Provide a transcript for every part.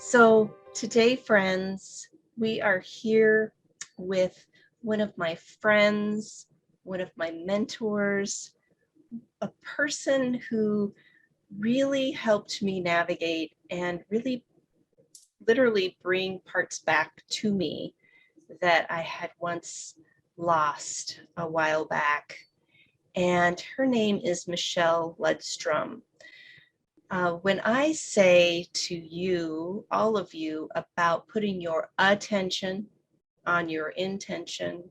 So today, friends, we are here with one of my friends, one of my mentors, a person who really helped me navigate and really literally bring parts back to me that I had once lost a while back. And her name is Michele Ludstrom. When I say to you, all of you, about putting your attention on your intention,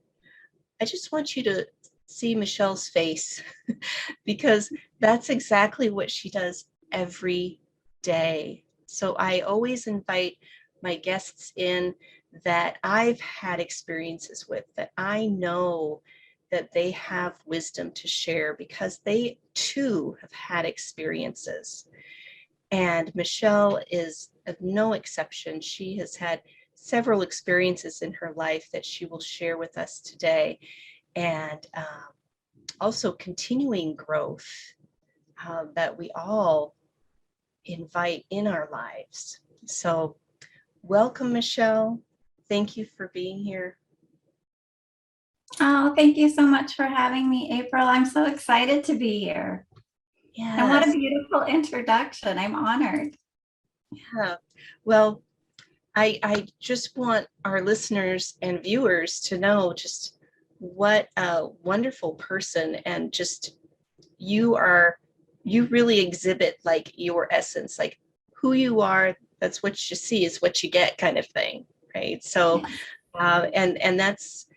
I just want you to see Michele's face because that's exactly what she does every day. So I always invite my guests in that I've had experiences with, that I know that they have wisdom to share because they too have had experiences. And Michele is of no exception. She has had several experiences in her life that she will share with us today. And also continuing growth that we all invite in our lives. So welcome, Michele. Thank you for being here. Oh, thank you so much for having me, April. I'm so excited to be here. Yes. And what a beautiful introduction. I'm honored. Yeah. Well, I just want our listeners and viewers to know just what a wonderful person, and just you really exhibit like your essence, like who you are. That's what you see is what you get, kind of thing, right? So and that's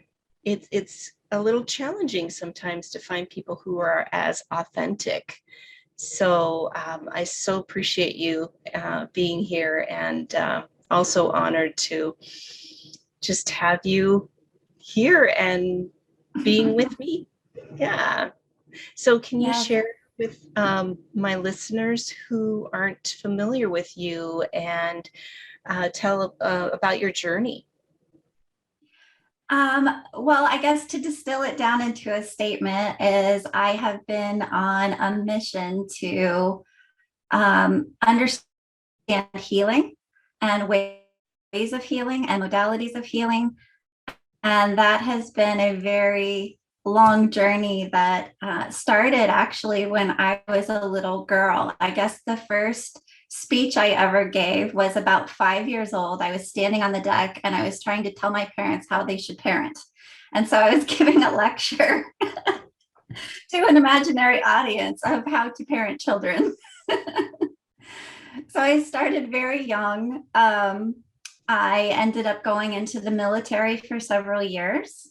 it's a little challenging sometimes to find people who are as authentic. So I so appreciate you being here, and also honored to just have you here and being with me. Yeah. So can you share with my listeners who aren't familiar with you and tell about your journey? Well, I guess to distill it down into a statement is I have been on a mission to understand healing and ways of healing and modalities of healing. And that has been a very long journey that started actually when I was a little girl. I guess the first speech I ever gave was about 5 years old. I was standing on the deck and I was trying to tell my parents how they should parent. And so I was giving a lecture to an imaginary audience of how to parent children. So I started very young. I ended up going into the military for several years,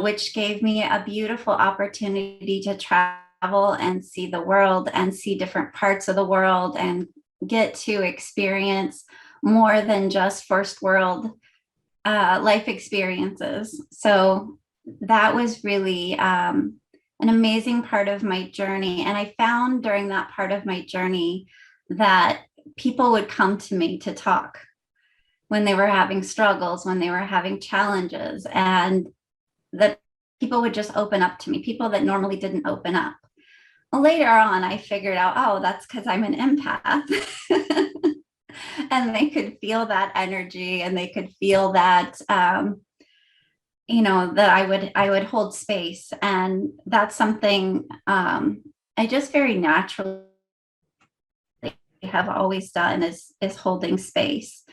which gave me a beautiful opportunity to travel and see the world and see different parts of the world and get to experience more than just first world life experiences. So that was really an amazing part of my journey. And I found during that part of my journey that people would come to me to talk when they were having struggles, when they were having challenges, and that people would just open up to me, people that normally didn't open up. Well, later on, I figured out, oh, that's because I'm an empath. And they could feel that energy and they could feel that, that I would hold space. And that's something I just very naturally have always done is holding space.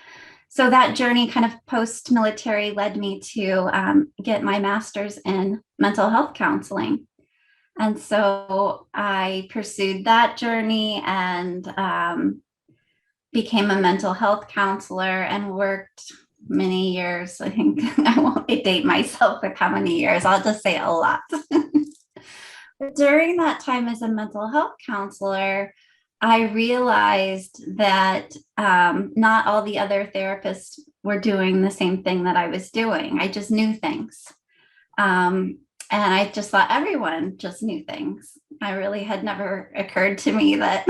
So that journey kind of post-military led me to get my master's in mental health counseling. And so I pursued that journey and became a mental health counselor and worked many years. I think I won't date myself with how many years, I'll just say a lot. During that time as a mental health counselor, I realized that not all the other therapists were doing the same thing that I was doing. I just knew things. And I just thought everyone just knew things. I really had never occurred to me that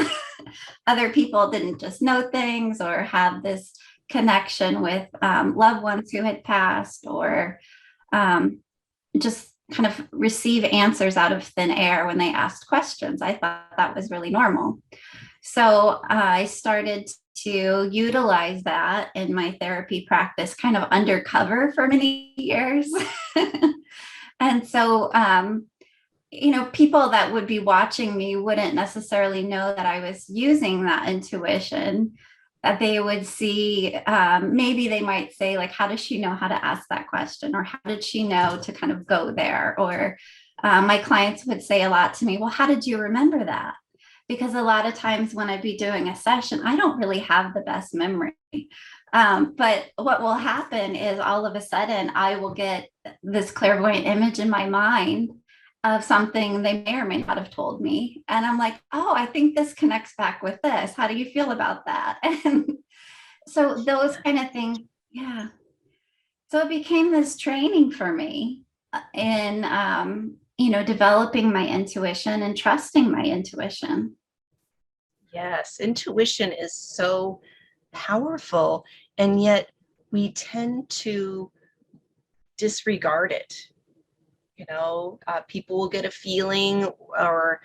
other people didn't just know things or have this connection with loved ones who had passed, or just kind of receive answers out of thin air when they asked questions. I thought that was really normal. So I started to utilize that in my therapy practice kind of undercover for many years. And so, people that would be watching me wouldn't necessarily know that I was using that intuition. That they would see, maybe they might say, like, how does she know how to ask that question? Or how did she know to kind of go there? Or my clients would say a lot to me, well, how did you remember that? Because a lot of times when I'd be doing a session, I don't really have the best memory. But what will happen is all of a sudden I will get this clairvoyant image in my mind of something they may or may not have told me. And I'm like, oh, I think this connects back with this. How do you feel about that? And so those kind of things, yeah. So it became this training for me in, developing my intuition and trusting my intuition. Yes, intuition is so powerful, and yet we tend to disregard it. People will get a feeling or,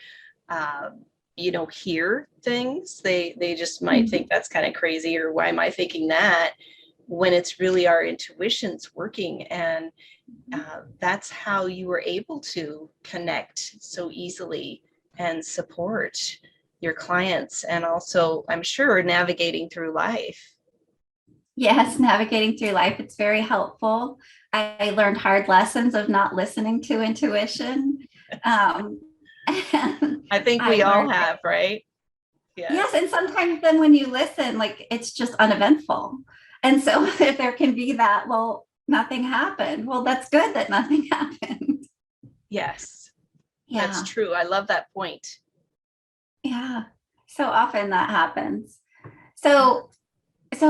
hear things. They just might think that's kind of crazy, or why am I thinking that? When it's really our intuition's working. And that's how you were able to connect so easily and support your clients, and also, I'm sure, navigating through life. Yes, navigating through life, it's very helpful. I learned hard lessons of not listening to intuition. I think we all have, right? Yes, and sometimes then when you listen, like, it's just uneventful. And so if there can be that, well, nothing happened. Well, that's good that nothing happened. Yes, Yeah. that's true. I love that point. Yeah. So often that happens. So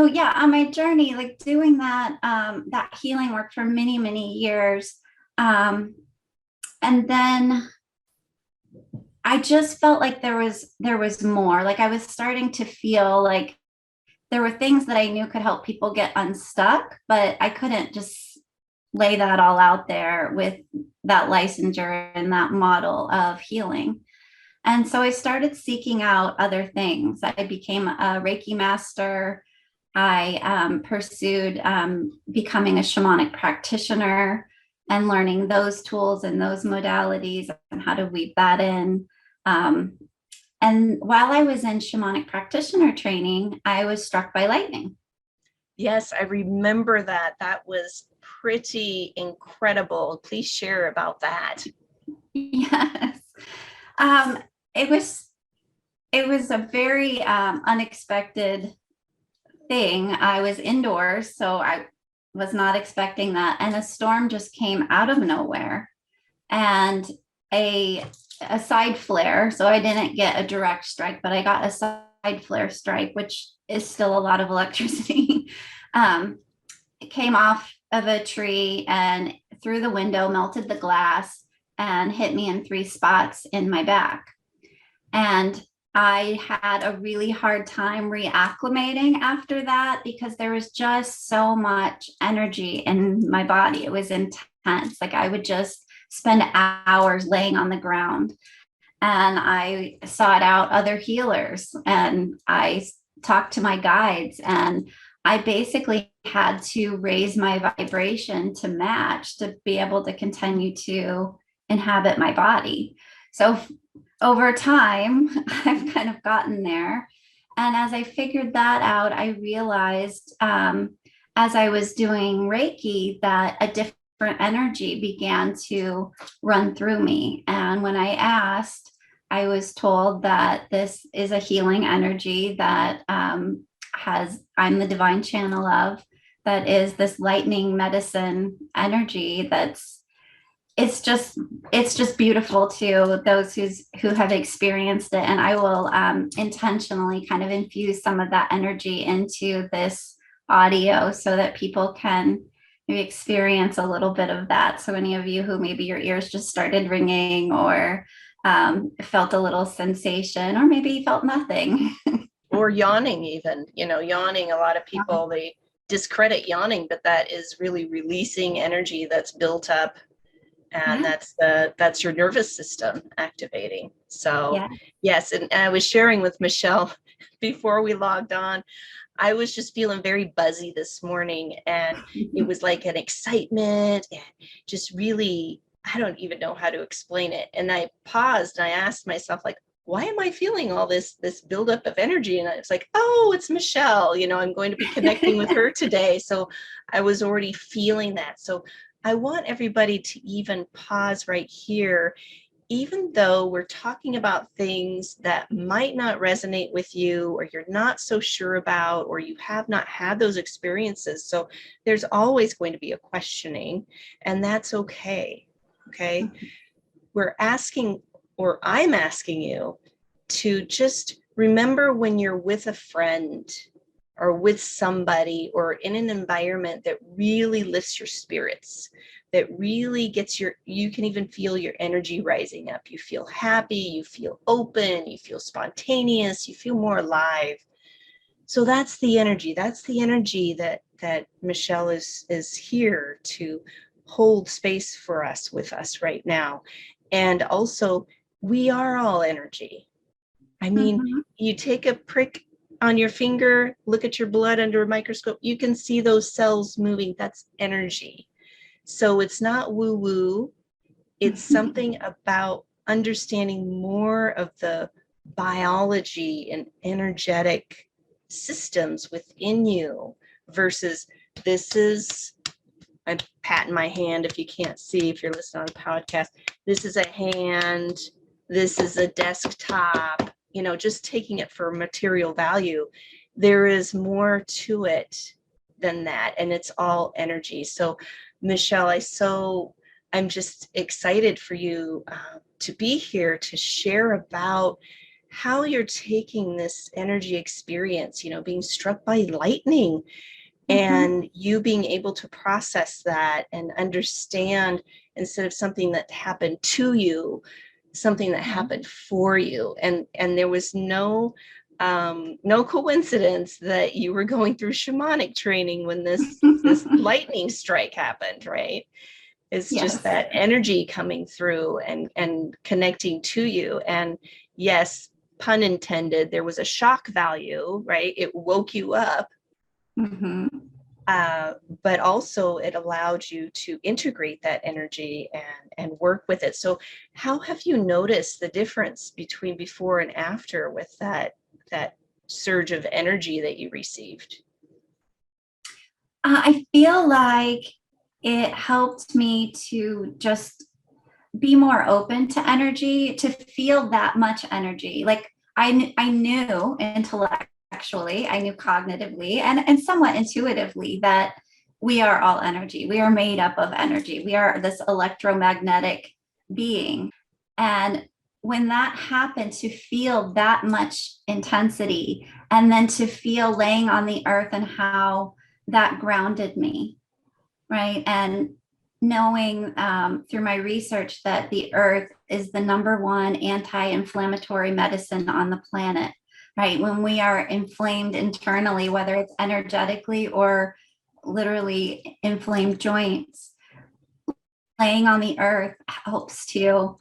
yeah, on my journey, like doing that healing work for many, many years. And then I just felt like there was more. Like I was starting to feel like there were things that I knew could help people get unstuck, but I couldn't just lay that all out there with that licensure and that model of healing. And so I started seeking out other things. I became a Reiki master. I pursued becoming a shamanic practitioner and learning those tools and those modalities and how to weave that in. And while I was in shamanic practitioner training, I was struck by lightning. Yes, I remember that. That was pretty incredible. Please share about that. Yes. Um, it was a very unexpected thing. I was indoors, so I was not expecting that. And a storm just came out of nowhere, and a side flare. So I didn't get a direct strike, but I got a side flare strike, which is still a lot of electricity. It came off of a tree and through the window, melted the glass, and hit me in 3 spots in my back. And I had a really hard time reacclimating after that because there was just so much energy in my body. It was intense. Like I would just spend hours laying on the ground. And I sought out other healers and I talked to my guides, and I basically had to raise my vibration to match to be able to continue to inhabit my body. So over time, I've kind of gotten there. And as I figured that out, I realized as I was doing Reiki that a different energy began to run through me. And when I asked, I was told that this is a healing energy that I'm the divine channel of, that is this lightning medicine energy it's just beautiful to those who have experienced it. And I will intentionally kind of infuse some of that energy into this audio so that people can maybe experience a little bit of that. So any of you who maybe your ears just started ringing or felt a little sensation, or maybe felt nothing. Or yawning even, yawning. A lot of people, they discredit yawning, but that is really releasing energy that's built up. And that's your nervous system activating. So yes, and I was sharing with Michele before we logged on. I was just feeling very buzzy this morning, and it was like an excitement and just really, I don't even know how to explain it. And I paused and I asked myself, like, why am I feeling all this buildup of energy? And it's like, oh, it's Michele. I'm going to be connecting with her today. So I was already feeling that. So I want everybody to even pause right here, even though we're talking about things that might not resonate with you, or you're not so sure about, or you have not had those experiences. So there's always going to be a questioning, and that's okay. Okay. We're asking, or I'm asking you to just remember when you're with a friend or with somebody or in an environment that really lifts your spirits, that really gets you can even feel your energy rising up. You feel happy, you feel open, you feel spontaneous, you feel more alive. So that's the energy. That's the energy that Michele is here to hold space for us, with us right now. And also, we are all energy. I mean, you take a prick on your finger, look at your blood under a microscope, you can see those cells moving. That's energy. So it's not woo-woo. It's something about understanding more of the biology and energetic systems within you versus this is, I'm patting my hand if you can't see, if you're listening on a podcast, this is a hand, this is a desktop, just taking it for material value. There is more to it than that, and it's all energy. So Michele, I'm just excited for you to be here to share about how you're taking this energy experience, being struck by lightning, and you being able to process that and understand, instead of something that happened to you, something that happened for you. And there was no coincidence that you were going through shamanic training when this lightning strike happened, right? It's just that energy coming through and connecting to you. And yes, pun intended, there was a shock value, right? It woke you up. But also it allowed you to integrate that energy and work with it. So how have you noticed the difference between before and after with that surge of energy that you received? I feel like it helped me to just be more open to energy, to feel that much energy. Like I knew intellectually, I knew cognitively, and somewhat intuitively that we are all energy. We are made up of energy. We are this electromagnetic being. And when that happened, to feel that much intensity, and then to feel laying on the earth and how that grounded me, right? And knowing through my research that the earth is the #1 anti-inflammatory medicine on the planet, right? When we are inflamed internally, whether it's energetically or literally inflamed joints, laying on the earth helps to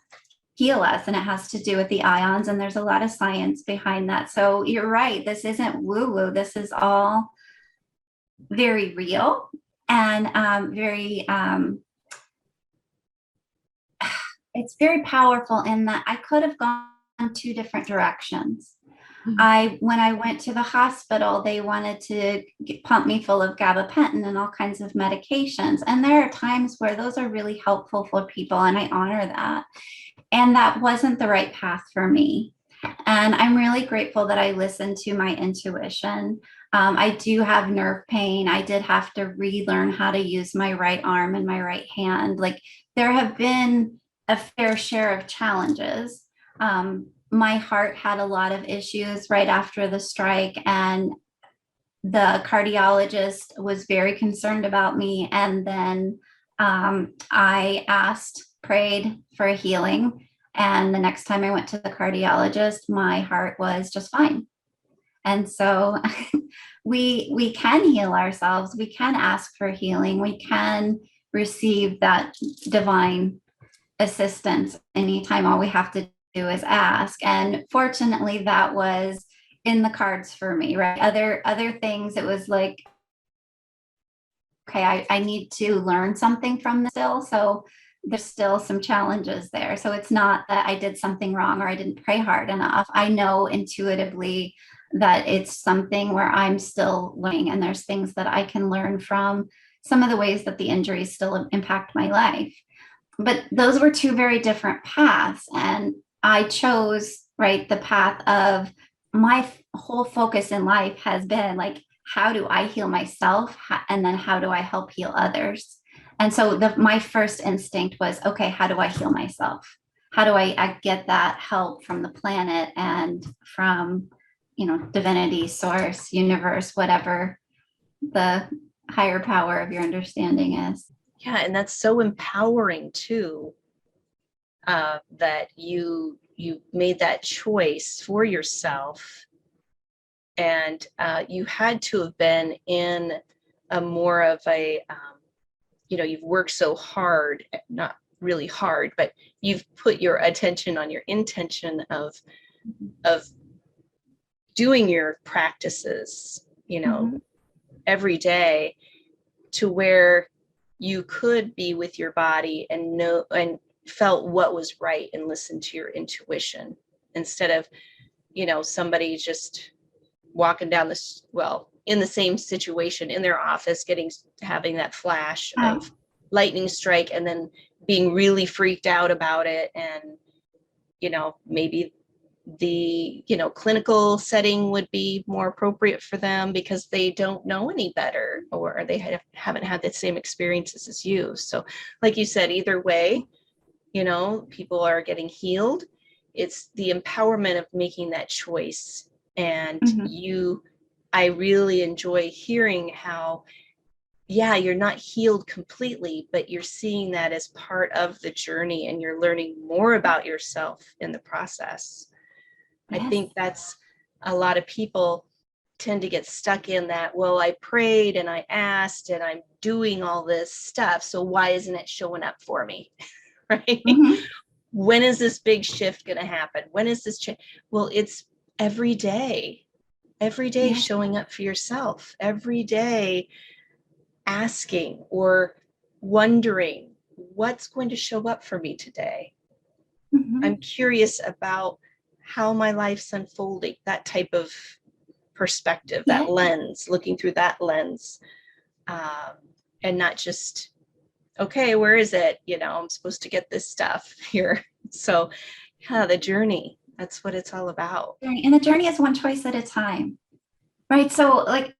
heal us, and it has to do with the ions, and there's a lot of science behind that. So you're right, this isn't woo-woo, this is all very real and it's very powerful in that I could have gone 2 different directions. When I went to the hospital, they wanted to pump me full of gabapentin and all kinds of medications. And there are times where those are really helpful for people, and I honor that. And that wasn't the right path for me. And I'm really grateful that I listened to my intuition. I do have nerve pain. I did have to relearn how to use my right arm and my right hand. Like, there have been a fair share of challenges. My heart had a lot of issues right after the strike, and the cardiologist was very concerned about me. And then I prayed for a healing. And the next time I went to the cardiologist, my heart was just fine. And so we can heal ourselves. We can ask for healing. We can receive that divine assistance anytime. All we have to do is ask. And fortunately, that was in the cards for me, right? Other things, it was like, okay, I need to learn something from this still. So there's still some challenges there. So it's not that I did something wrong or I didn't pray hard enough. I know intuitively that it's something where I'm still learning, and there's things that I can learn from some of the ways that the injuries still impact my life. But those were two very different paths. And I chose, right, the path of my whole focus in life has been like, how do I heal myself? And then how do I help heal others? And so my first instinct was, okay, how do I heal myself? How do I get that help from the planet and from, divinity, source, universe, whatever the higher power of your understanding is. Yeah, and that's so empowering too, that you made that choice for yourself, and you had to have been in a more of a you've worked so hard, not really hard, but you've put your attention on your intention of doing your practices, every day, to where you could be with your body and know and felt what was right and listen to your intuition, instead of somebody just walking down this, well, in the same situation in their office, having that flash of lightning strike and then being really freaked out about it. And maybe the clinical setting would be more appropriate for them because they don't know any better, or they haven't had the same experiences as you. So like you said, either way, people are getting healed. It's the empowerment of making that choice. And I really enjoy hearing how, yeah, you're not healed completely, but you're seeing that as part of the journey, and you're learning more about yourself in the process. Yes. I think that's a lot of people tend to get stuck in that, well, I prayed and I asked and I'm doing all this stuff, so why isn't it showing up for me? Right? When is this big shift going to happen? When is this change? Well, it's every day showing up for yourself, every day asking or wondering, what's going to show up for me today? I'm curious about how my life's unfolding, that type of perspective, that lens, looking through that lens, and not just, okay, where is it? I'm supposed to get this stuff here. So yeah, the journey, that's what it's all about. And the journey is one choice at a time, right? So like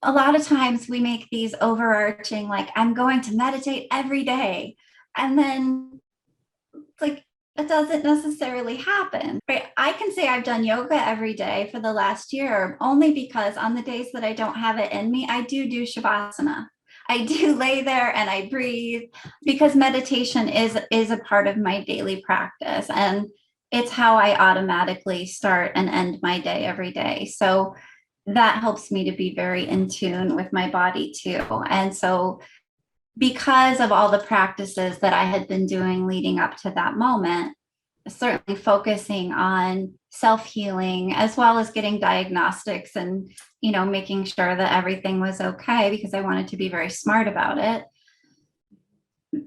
a lot of times we make these overarching, like, I'm going to meditate every day. And then like, it doesn't necessarily happen, right? I can say I've done yoga every day for the last year, only because on the days that I don't have it in me, I do Shavasana. I do lay there and I breathe, because meditation is a part of my daily practice. And it's how I automatically start and end my day every day. So that helps me to be very in tune with my body too. And so because of all the practices that I had been doing leading up to that moment, certainly focusing on self-healing as well as getting diagnostics and, making sure that everything was okay, because I wanted to be very smart about it.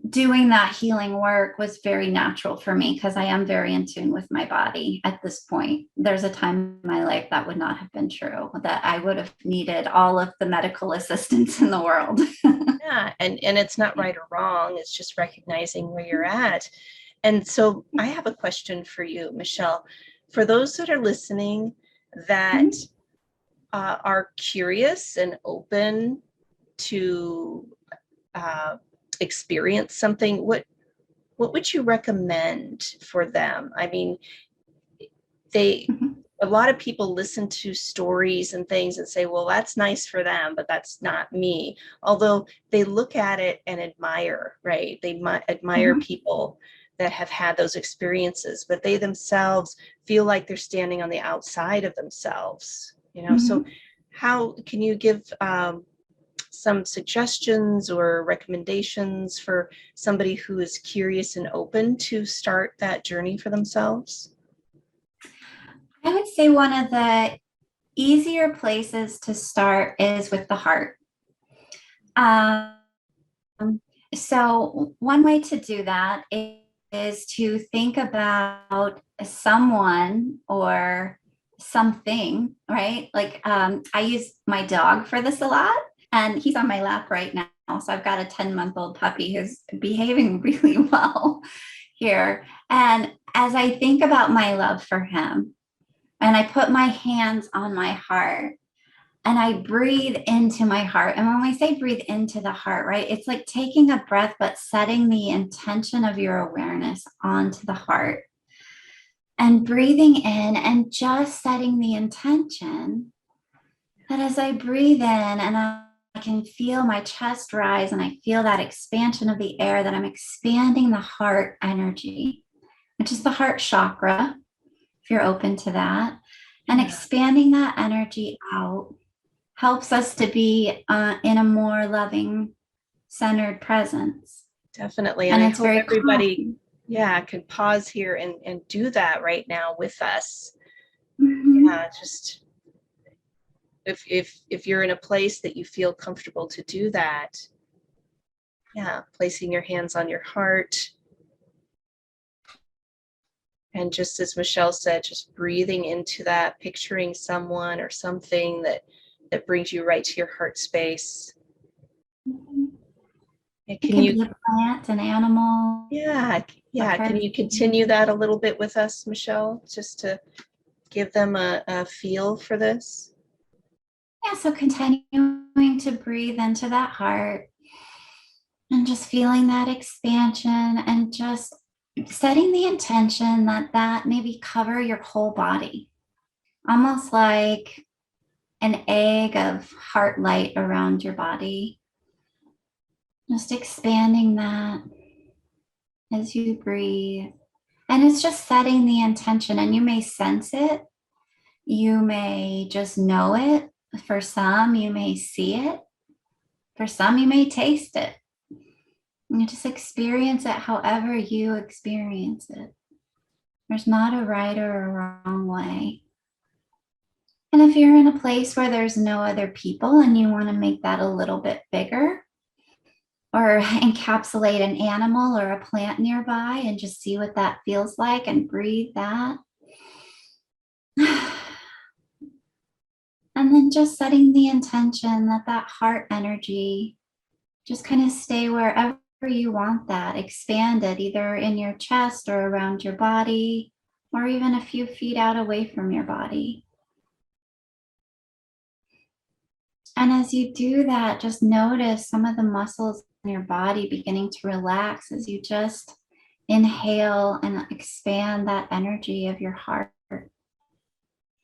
Doing that healing work was very natural for me, because I am very in tune with my body at this point. There's a time in my life that would not have been true, that I would have needed all of the medical assistance in the world. Yeah, and it's not right or wrong. It's just recognizing where you're at. And so I have a question for you, Michele. For those that are listening that are curious and open to experience something, what would you recommend for them? I mean, a lot of people listen to stories and things and say, well, that's nice for them, but that's not me. Although they look at it and admire, right? They admire people that have had those experiences, but they themselves feel like they're standing on the outside of themselves, So how can you give some suggestions or recommendations for somebody who is curious and open to start that journey for themselves? I would say one of the easier places to start is with the heart. Um, so one way to do that is to think about someone or something, right? Like I use my dog for this a lot, and he's on my lap right now. So I've got a 10-month-old puppy who's behaving really well here. And as I think about my love for him, and I put my hands on my heart, and I breathe into my heart. And when I say breathe into the heart, right, it's like taking a breath, but setting the intention of your awareness onto the heart and breathing in and just setting the intention that as I breathe in and I can feel my chest rise and I feel that expansion of the air, that I'm expanding the heart energy, which is the heart chakra, if you're open to that, and expanding that energy out helps us to be in a more loving, centered presence. Definitely. And And I it's hope very everybody, can pause here and do that right now with us. Yeah, just if you're in a place that you feel comfortable to do that, placing your hands on your heart. And just as Michele said, just breathing into that, picturing someone or something that brings you right to your heart space. It can be a plant, an animal. Yeah. Can you continue that a little bit with us, Michele, just to give them a feel for this? Yeah, so continuing to breathe into that heart and just feeling that expansion and just setting the intention that maybe cover your whole body, almost like an egg of heart light around your body. Just expanding that as you breathe. And it's just setting the intention, and you may sense it. You may just know it. For some, you may see it. For some, you may taste it. And you just experience it however you experience it. There's not a right or a wrong way. And if you're in a place where there's no other people and you want to make that a little bit bigger, or encapsulate an animal or a plant nearby and just see what that feels like and breathe that. And then just setting the intention that heart energy just kind of stay wherever you want that, expanded either in your chest or around your body, or even a few feet out away from your body. And as you do that, just notice some of the muscles in your body beginning to relax as you just inhale and expand that energy of your heart.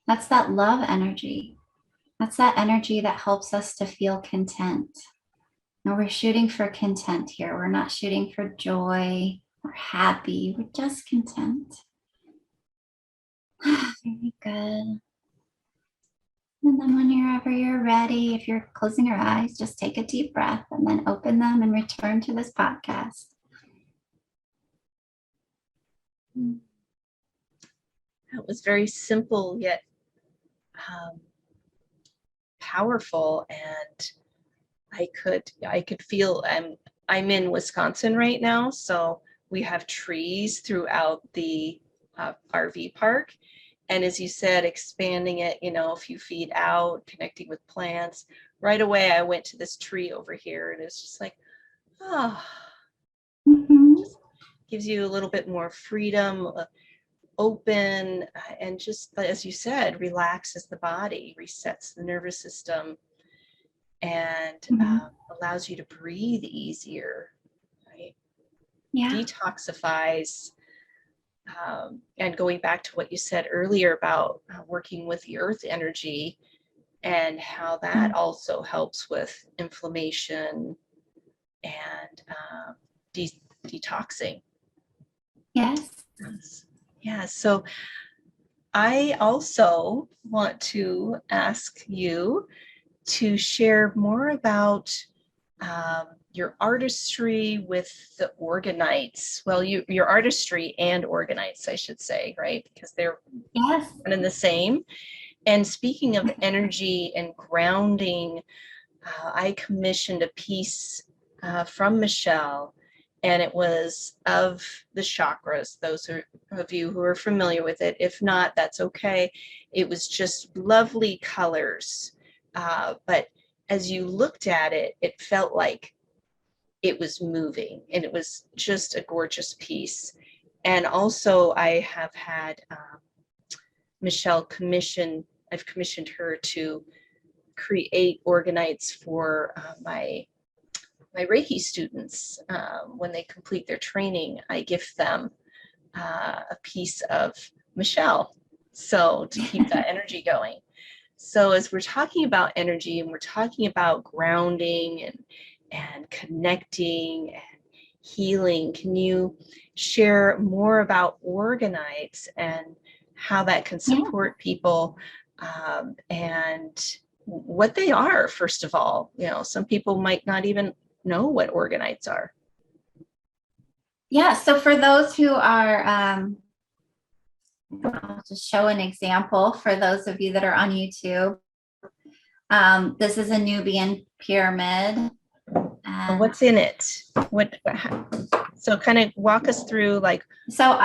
That's that love energy. That's that energy that helps us to feel content. Now we're shooting for content here. We're not shooting for joy or happy. We're just content. Very good. And then whenever you're ready, if you're closing your eyes, just take a deep breath and then open them and return to this podcast. That was very simple yet powerful, and I could feel. I'm in Wisconsin right now, so we have trees throughout the RV park. And as you said, expanding it, a few feet out, connecting with plants. Right away, I went to this tree over here, and it's just like, just gives you a little bit more freedom, open, and just as you said, relaxes the body, resets the nervous system, and allows you to breathe easier, right? Yeah. Detoxifies. And going back to what you said earlier about working with the earth energy and how that also helps with inflammation and detoxing. Yes. Yeah. So I also want to ask you to share more about your artistry with the Organites. Well, your artistry and Organites, I should say, right? Because they're one and the same. And speaking of energy and grounding, I commissioned a piece from Michele, and it was of the chakras. Those of you who are familiar with it, if not, that's okay. It was just lovely colors. But as you looked at it, it felt like it was moving, and it was just a gorgeous piece. And also, I have had Michele I've commissioned her to create organites for my Reiki students. When they complete their training, I gift them a piece of Michele, so to keep that energy going. So as we're talking about energy and we're talking about grounding and connecting and healing, can you share more about Organites and how that can support people, and what they are? First of all, some people might not even know what Organites are. Yeah, so for those who are, I'll just show an example for those of you that are on YouTube. This is a Nubian pyramid. And what's in it? So kind of walk us through, like. So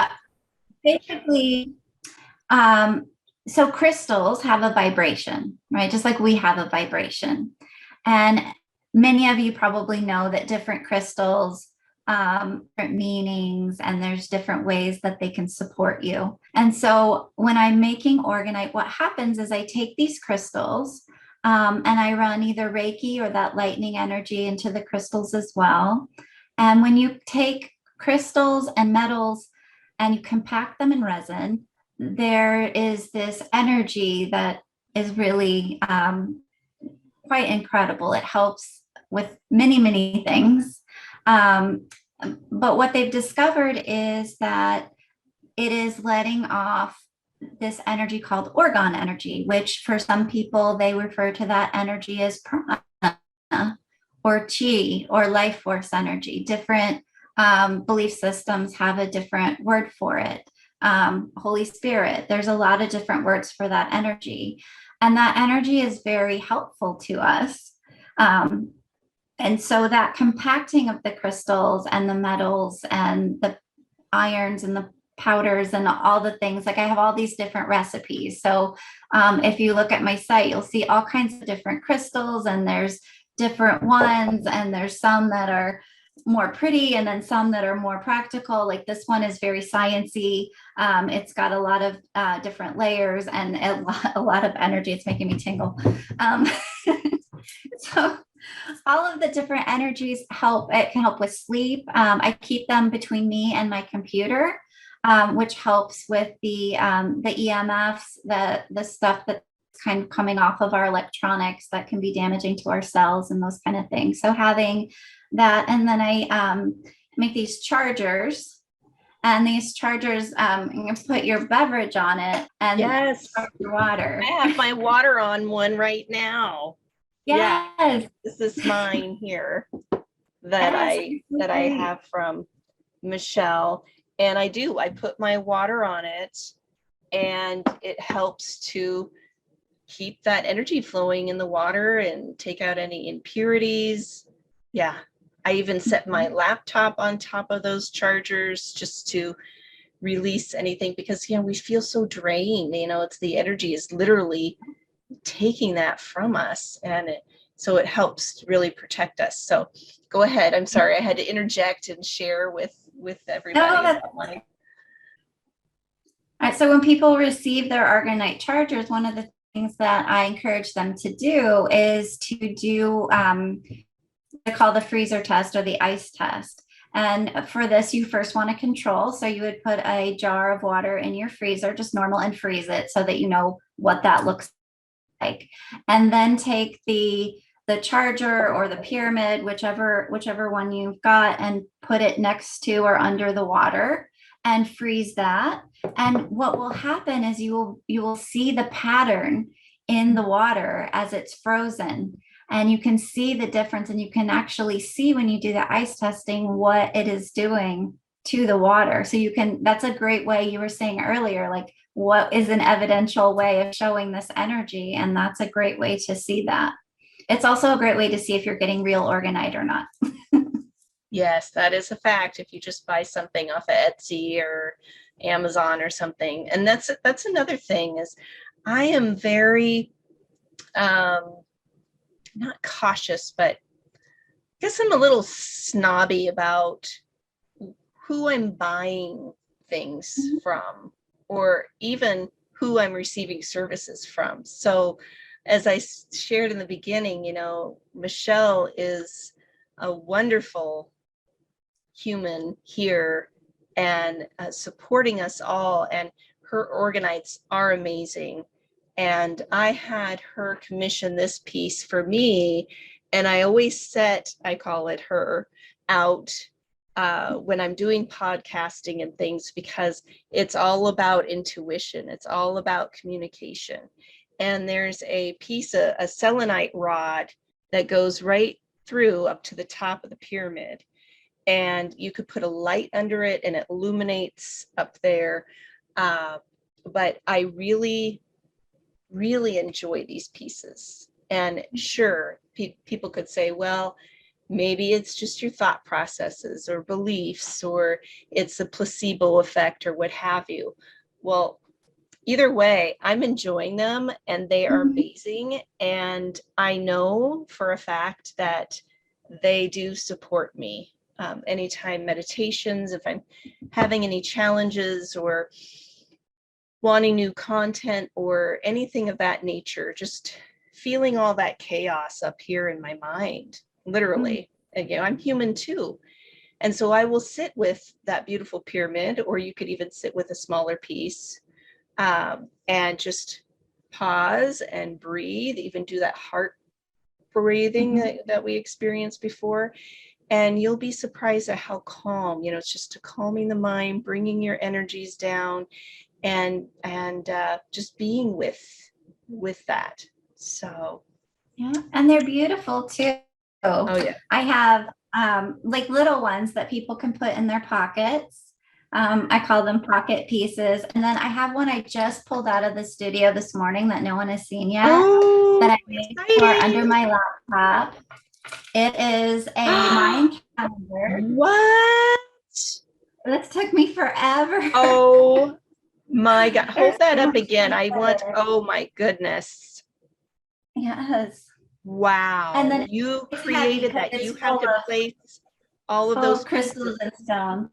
basically, so crystals have a vibration, right? Just like we have a vibration. And many of you probably know that different crystals, different meanings, and there's different ways that they can support you. And so when I'm making Organite, what happens is I take these crystals, and I run either Reiki or that lightning energy into the crystals as well. And when you take crystals and metals and you compact them in resin, there is this energy that is really quite incredible. It helps with many, many things. But what they've discovered is that it is letting off this energy called orgone energy, which for some people, they refer to that energy as prana or chi or life force energy. Different belief systems have a different word for it. Holy Spirit, there's a lot of different words for that energy. And that energy is very helpful to us. And so that compacting of the crystals and the metals and the irons and the powders and all the things, like I have all these different recipes. So if you look at my site, you'll see all kinds of different crystals, and there's different ones, and there's some that are more pretty and then some that are more practical. Like this one is very sciencey. It's got a lot of different layers and a lot of energy. It's making me tingle. So all of the different energies help. It can help with sleep. I keep them between me and my computer, which helps with the EMFs, the stuff that's kind of coming off of our electronics that can be damaging to our cells and those kind of things. So having that, and then I make these chargers, and these chargers, you can put your beverage on it and Yes, your water. I have my water on one right now. Yes. Yeah, this is mine here that I have from Michele, and I put my water on it, and it helps to keep that energy flowing in the water and take out any impurities. Yeah, I even set my laptop on top of those chargers just to release anything, because we feel so drained. It's the energy is literally taking that from us, and so it helps really protect us. So go ahead. I'm sorry, I had to interject and share with everybody. All right, so when people receive their Organite chargers, one of the things that I encourage them to do is to do they call the freezer test or the ice test. And for this, you first want to control. So you would put a jar of water in your freezer, just normal, and freeze it so that you know what that looks like. And then take the charger or the pyramid, whichever one you've got, and put it next to or under the water and freeze that. And what will happen is you will see the pattern in the water as it's frozen. And you can see the difference, and you can actually see when you do the ice testing what it is doing to the water. So that's a great way. You were saying earlier, like, what is an evidential way of showing this energy? And that's a great way to see that. It's also a great way to see if you're getting real orgonite or not. Yes, that is a fact. If you just buy something off of Etsy or Amazon or something. And that's another thing is I am very not cautious, but I guess I'm a little snobby about who I'm buying things from, or even who I'm receiving services from. So as I shared in the beginning, Michele is a wonderful human here and supporting us all, and her Organites are amazing. And I had her commission this piece for me, and I always I call it her, out when I'm doing podcasting and things, because it's all about intuition. It's all about communication. And there's a piece, a selenite rod that goes right through up to the top of the pyramid. And you could put a light under it and it illuminates up there. But I really, really enjoy these pieces. And sure, people could say, well, maybe it's just your thought processes or beliefs, or it's a placebo effect or what have you. Well, either way, I'm enjoying them and they are amazing. And I know for a fact that they do support me. Anytime meditations, if I'm having any challenges or wanting new content or anything of that nature, just feeling all that chaos up here in my mind, literally. And, I'm human too. And so I will sit with that beautiful pyramid, or you could even sit with a smaller piece, and just pause and breathe, even do that heart breathing that we experienced before. And you'll be surprised at how calm, it's just calming the mind, bringing your energies down, and just being with that. So yeah, and they're beautiful too. oh yeah. I have like little ones that people can put in their pockets. I call them pocket pieces. And then I have one I just pulled out of the studio this morning that no one has seen yet, that I made for under my laptop. It is a Mayan calendar. What? This took me forever. Oh my God. Hold that up again. Oh my goodness. Yes. Wow. And then you created that. You have to place all of those crystals and stones.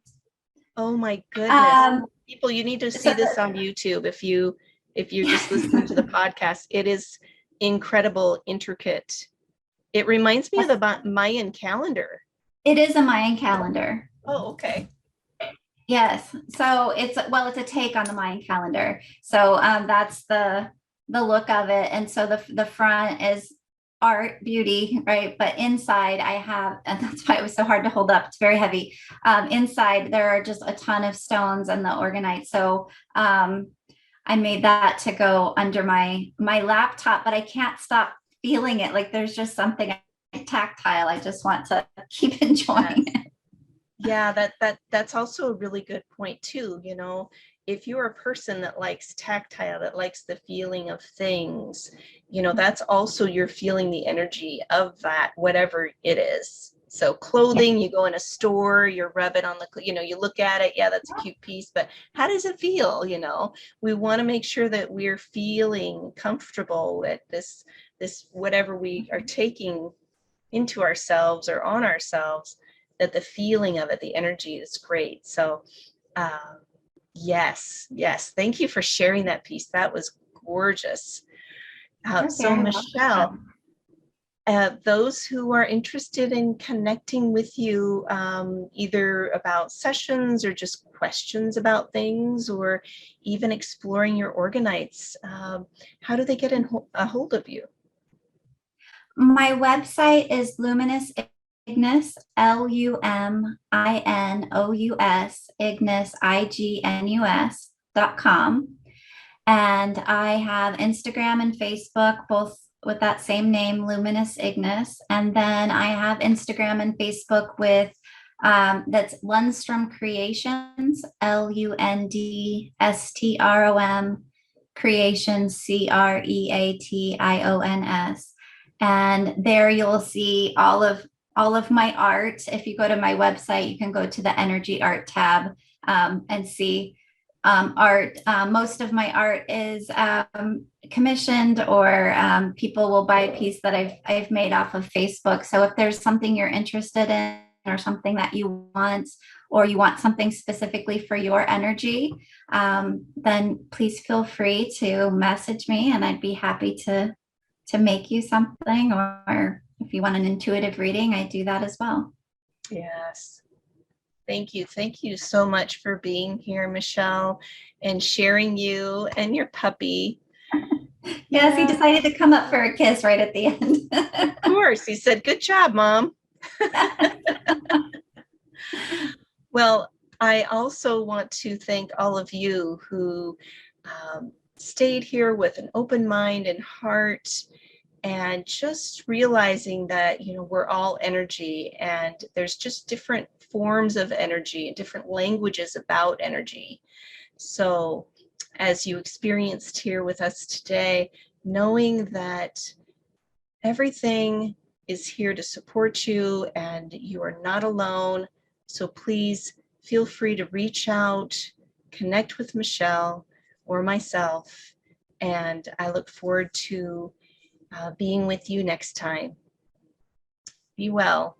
Oh my goodness. People, you need to see this on YouTube. If you're just listening to the podcast, it is incredible, intricate. It reminds me of the Mayan calendar. It is a Mayan calendar. Oh, okay. Yes. So it's a take on the Mayan calendar. So that's the look of it. And so the front is art, beauty, right? But inside I have, and that's why it was so hard to hold up. It's very heavy. Inside there are just a ton of stones and the orgonite. So I made that to go under my laptop, but I can't stop feeling it. Like there's just something tactile. I just want to keep enjoying it. Yeah, that's also a really good point too. If you're a person that likes tactile, that likes the feeling of things, that's also you're feeling the energy of that, whatever it is. So clothing, you go in a store, you rub it on you look at it. Yeah, that's a cute piece, but how does it feel? We want to make sure that we're feeling comfortable with this whatever we are taking into ourselves or on ourselves, that the feeling of it, the energy is great. So yes. Thank you for sharing that piece. That was gorgeous. So Michele, those who are interested in connecting with you, either about sessions or just questions about things, or even exploring your Organites, how do they get a hold of you? My website is Luminous Ignis, LUMINOUS, Ignis, IGNUS.com. And I have Instagram and Facebook, both with that same name, Luminous Ignis. And then I have Instagram and Facebook with That's Lundstrom Creations, Lundstrom Creations, Creations. And there you'll see all of my art. If you go to my website, you can go to the Energy Art tab and see art. Most of my art is commissioned, or people will buy a piece that I've made off of Facebook. So if there's something you're interested in, or something that you want, or you want something specifically for your energy, then please feel free to message me, and I'd be happy to make you something. Or if you want an intuitive reading, I do that as well. Yes. Thank you. Thank you so much for being here, Michele, and sharing you and your puppy. Yes, he decided to come up for a kiss right at the end. Of course. He said, "Good job, Mom." Well, I also want to thank all of you who stayed here with an open mind and heart, and just realizing that, we're all energy, and there's just different forms of energy and different languages about energy. So as you experienced here with us today, knowing that everything is here to support you and you are not alone. So please feel free to reach out, connect with Michele or myself, and I look forward to being with you next time. Be well.